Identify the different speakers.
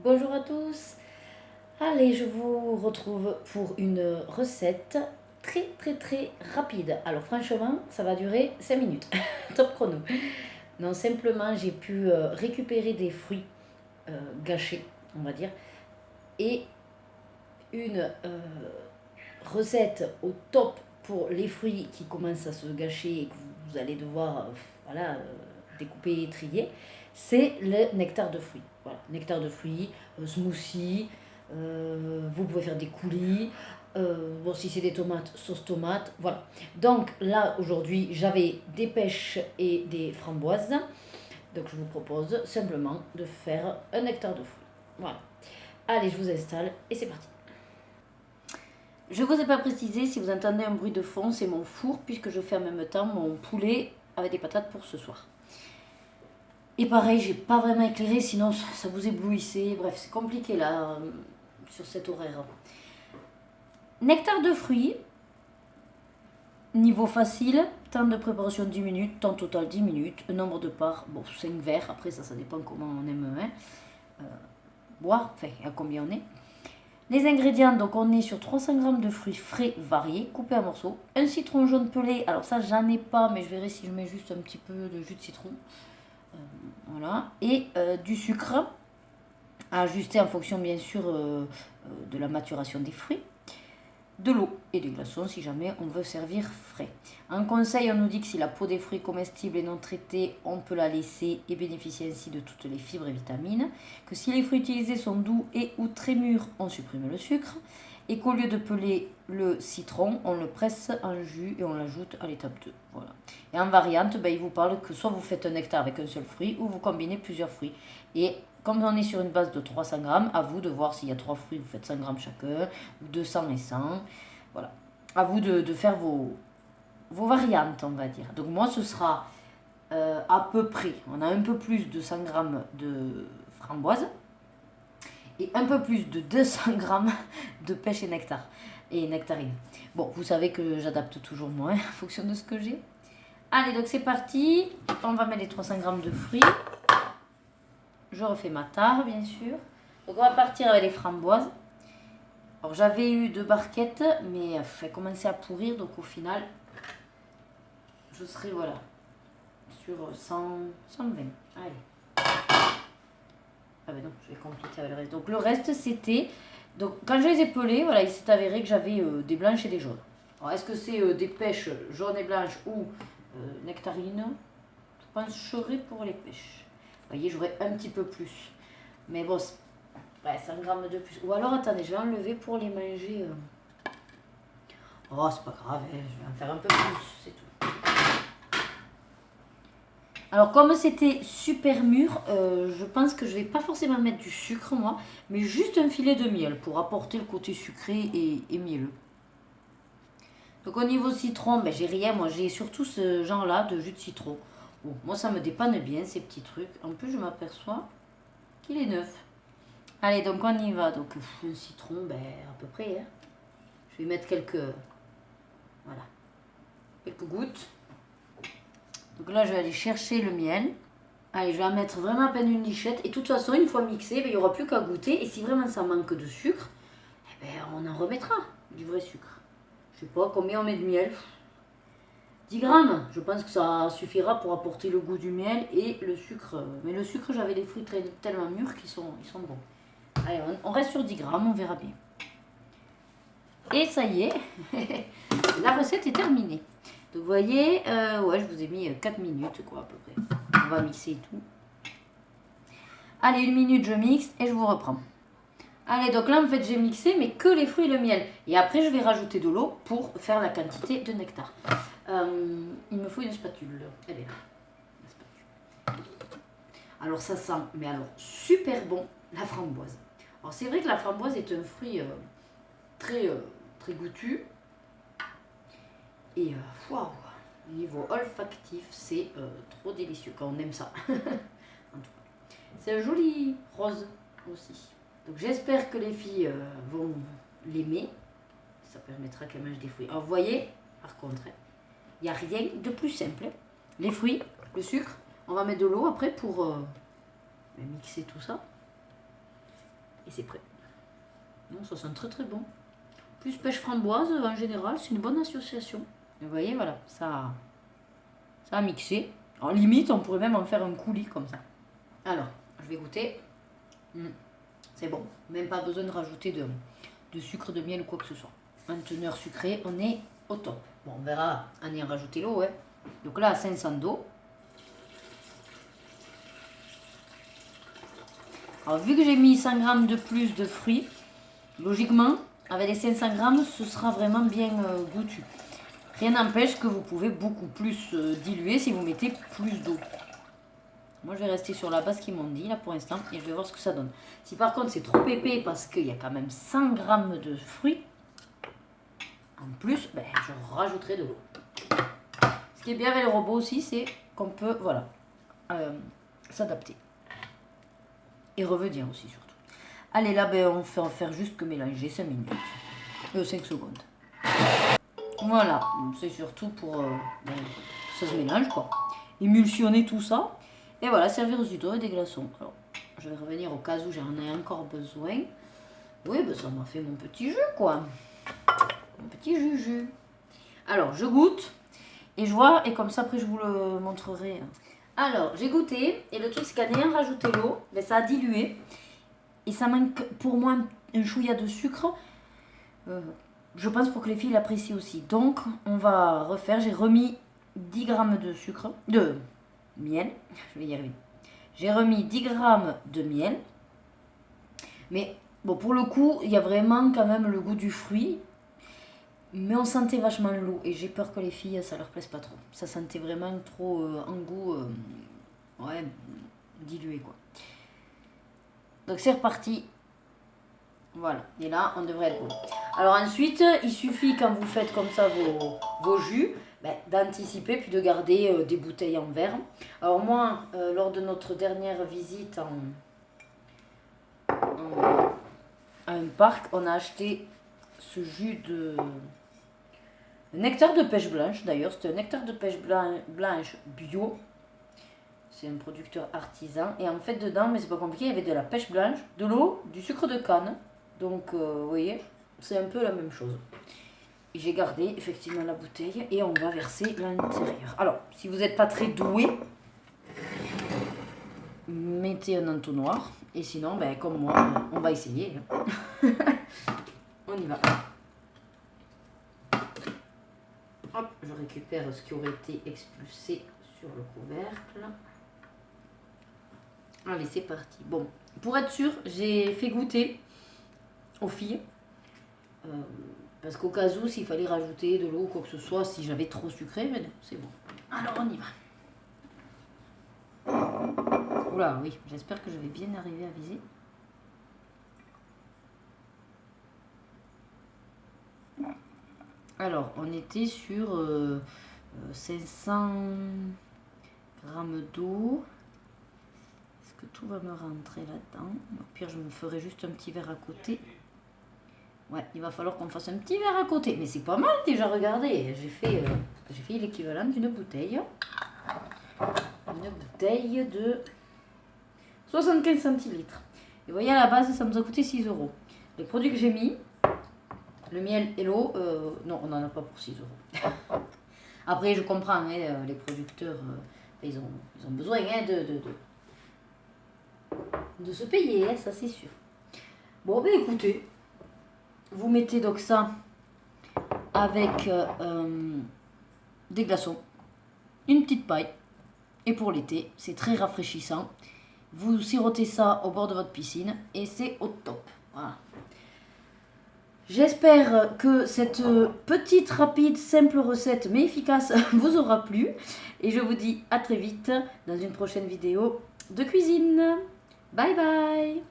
Speaker 1: Bonjour à tous. Allez, je vous retrouve pour une recette très rapide. Alors franchement, ça va durer 5 minutes. Top chrono. Non, simplement, j'ai pu récupérer des fruits gâchés, on va dire, et une recette au top pour les fruits qui commencent à se gâcher et que vous allez devoir voilà, découper et trier, c'est le nectar de fruits. Voilà, nectar de fruits, smoothie, vous pouvez faire des coulis, bon, si c'est des tomates, sauce tomate, voilà. Donc là, aujourd'hui, j'avais des pêches et des framboises. Donc je vous propose simplement de faire un nectar de fruits. Voilà. Allez, je vous installe et c'est parti. Je ne vous ai pas précisé, si vous entendez un bruit de fond, c'est mon four, puisque je fais en même temps mon poulet avec des patates pour ce soir. Et pareil, j'ai pas vraiment éclairé, sinon ça vous éblouissait. Bref, c'est compliqué là, sur cet horaire. Nectar de fruits, niveau facile, temps de préparation 10 minutes, temps total 10 minutes, nombre de parts, bon, 5 verres, après ça dépend comment on aime boire, enfin à combien on est. Les ingrédients, donc on est sur 300 g de fruits frais variés, coupés en morceaux. Un citron jaune pelé, alors ça j'en ai pas, mais je verrai si je mets juste un petit peu de jus de citron. Voilà. Et du sucre, à ajuster en fonction bien sûr de la maturation des fruits. De l'eau et des glaçons si jamais on veut servir frais. En conseil, on nous dit que si la peau des fruits comestibles est non traitée, on peut la laisser et bénéficier ainsi de toutes les fibres et vitamines. Que si les fruits utilisés sont doux et ou très mûrs, on supprime le sucre. Et qu'au lieu de peler le citron, on le presse en jus et on l'ajoute à l'étape 2. Voilà. Et en variante, il vous parle que soit vous faites un nectar avec un seul fruit ou vous combinez plusieurs fruits. Et comme on est sur une base de 300 g, à vous de voir s'il y a 3 fruits, vous faites 100 g chacun, ou 200 et 100. Voilà. À vous de faire vos variantes, on va dire. Donc moi, ce sera à peu près, on a un peu plus de 100 g de framboise et un peu plus de 200 g de pêche et nectar et nectarine. Bon, vous savez que j'adapte toujours moins en fonction de ce que j'ai. Allez, donc c'est parti. On va mettre les 300 g de fruits. Je refais ma tare, bien sûr. Donc on va partir avec les framboises. Alors j'avais eu 2 barquettes, mais elles commençaient à pourrir, donc au final, je serai voilà, sur 120. Allez. Ah ben non, je vais compléter avec le reste. Donc le reste c'était, donc quand je les ai pelées, voilà, il s'est avéré que j'avais des blanches et des jaunes. Alors est-ce que c'est des pêches jaunes et blanches ou nectarines? Je pencherai pour les pêches. Vous voyez, j'aurais un petit peu plus. Mais bon, ouais, 100 g de plus. Ou alors, attendez, je vais enlever pour les manger. Oh, c'est pas grave, je vais en faire un peu plus, c'est tout. Alors, comme c'était super mûr, je pense que je vais pas forcément mettre du sucre, moi, mais juste un filet de miel pour apporter le côté sucré et mielleux. Donc, au niveau citron, j'ai rien, moi, j'ai surtout ce genre-là de jus de citron. Bon, moi, ça me dépanne bien, ces petits trucs. En plus, je m'aperçois qu'il est neuf. Allez, donc on y va. Donc, un citron, à peu près, hein. Je vais mettre quelques gouttes. Donc là, je vais aller chercher le miel. Allez, je vais en mettre vraiment à peine une lichette. Et de toute façon, une fois mixé, il n'y aura plus qu'à goûter. Et si vraiment ça manque de sucre, on en remettra du vrai sucre. Je sais pas combien on met de miel. 10 grammes. Je pense que ça suffira pour apporter le goût du miel et le sucre. Mais le sucre, j'avais des fruits tellement mûrs qu'ils sont bons. Allez, on reste sur 10 grammes, on verra bien. Et ça y est, la recette est terminée. Donc vous voyez, ouais, je vous ai mis 4 minutes quoi à peu près. On va mixer et tout. Allez, 1 minute, je mixe et je vous reprends. Allez, donc là en fait j'ai mixé mais que les fruits et le miel. Et après je vais rajouter de l'eau pour faire la quantité de nectar. Il me faut une spatule. Elle est là. La spatule. Alors ça sent, mais alors super bon, la framboise. Alors c'est vrai que la framboise est un fruit très goûtu. Et waouh, niveau olfactif, c'est trop délicieux quand on aime ça. En tout cas. C'est un joli rose aussi. Donc j'espère que les filles vont l'aimer. Ça permettra qu'elles mangent des fruits. Alors vous voyez, par contre, il n'y a rien de plus simple. Les fruits, le sucre, on va mettre de l'eau après pour mixer tout ça. et c'est prêt. Non, ça sent très très bon. Plus pêche framboise, en général, c'est une bonne association. Vous voyez, voilà, ça a mixé. En limite, on pourrait même en faire un coulis comme ça. Alors, je vais goûter. C'est bon, même pas besoin de rajouter de sucre, de miel ou quoi que ce soit. En teneur sucrée, on est au top. Bon, on verra en ayant rajouté l'eau. Hein. Donc là, 500 d'eau. Alors, vu que j'ai mis 100 g de plus de fruits, logiquement, avec les 500 g, ce sera vraiment bien goûtu. Rien n'empêche que vous pouvez beaucoup plus diluer si vous mettez plus d'eau. Moi, je vais rester sur la base qu'ils m'ont dit là pour l'instant et je vais voir ce que ça donne. Si par contre c'est trop épais parce qu'il y a quand même 100 g de fruits, en plus, ben, je rajouterai de l'eau. Ce qui est bien avec le robot aussi, c'est qu'on peut voilà, s'adapter. Et revenir aussi surtout. Allez, là, ben, on va faire juste que mélanger 5 minutes. 5 secondes. Voilà, c'est surtout pour ben, que ça se mélange quoi. Émulsionner tout ça. Et voilà, servir du dos et des glaçons. Alors, je vais revenir au cas où j'en ai encore besoin. Oui, ben ça m'a fait mon petit jus, quoi. Mon petit jus. Alors, je goûte. Et je vois, et comme ça, après, je vous le montrerai. Alors, j'ai goûté. Et le truc, c'est qu'en ayant rajouté l'eau, ben, ça a dilué. Et ça manque, pour moi, un chouïa de sucre. Je pense pour que les filles l'apprécient aussi. Donc, on va refaire. J'ai remis 10 g de sucre. De miel, je vais y arriver. J'ai remis 10 g de miel. Mais bon, pour le coup, il y a vraiment quand même le goût du fruit. Mais on sentait vachement l'eau. Et j'ai peur que les filles, ça leur plaise pas trop. Ça sentait vraiment trop en goût, ouais, dilué quoi. Donc c'est reparti. Voilà. Et là, on devrait être bon. Alors ensuite, il suffit quand vous faites comme ça vos jus, d'anticiper puis de garder des bouteilles en verre. Alors moi, lors de notre dernière visite à un parc, on a acheté ce jus de nectar de pêche blanche. D'ailleurs, c'était un nectar de pêche blanche bio. C'est un producteur artisan. Et en fait, dedans, mais c'est pas compliqué, il y avait de la pêche blanche, de l'eau, du sucre de canne. Donc, vous voyez, c'est un peu la même chose. J'ai gardé effectivement la bouteille et on va verser l'intérieur. Alors, si vous n'êtes pas très doué, mettez un entonnoir. Et sinon, ben, comme moi, on va essayer. On y va. Hop, je récupère ce qui aurait été expulsé sur le couvercle. Allez, c'est parti. Bon, pour être sûr, j'ai fait goûter aux filles. Parce qu'au cas où, s'il fallait rajouter de l'eau ou quoi que ce soit, si j'avais trop sucré, mais non, c'est bon. Alors, on y va. Oula, oui, j'espère que je vais bien arriver à viser. Alors, on était sur 500 grammes d'eau. Est-ce que tout va me rentrer là-dedans? Au pire, je me ferai juste un petit verre à côté. Ouais, il va falloir qu'on fasse un petit verre à côté. Mais c'est pas mal déjà, regardez. J'ai fait l'équivalent d'une bouteille. Une bouteille de 75 centilitres. Et vous voyez, à la base, ça nous a coûté 6 €. Les produits que j'ai mis, le miel et l'eau, non, on n'en a pas pour 6 €. Après, je comprends, hein, les producteurs, ils ont besoin hein, de se payer, hein, ça c'est sûr. Bon, ben écoutez, vous mettez donc ça avec des glaçons, une petite paille, et pour l'été, c'est très rafraîchissant. Vous sirotez ça au bord de votre piscine et c'est au top. Voilà. J'espère que cette petite, rapide, simple recette, mais efficace, vous aura plu. Et je vous dis à très vite dans une prochaine vidéo de cuisine. Bye bye!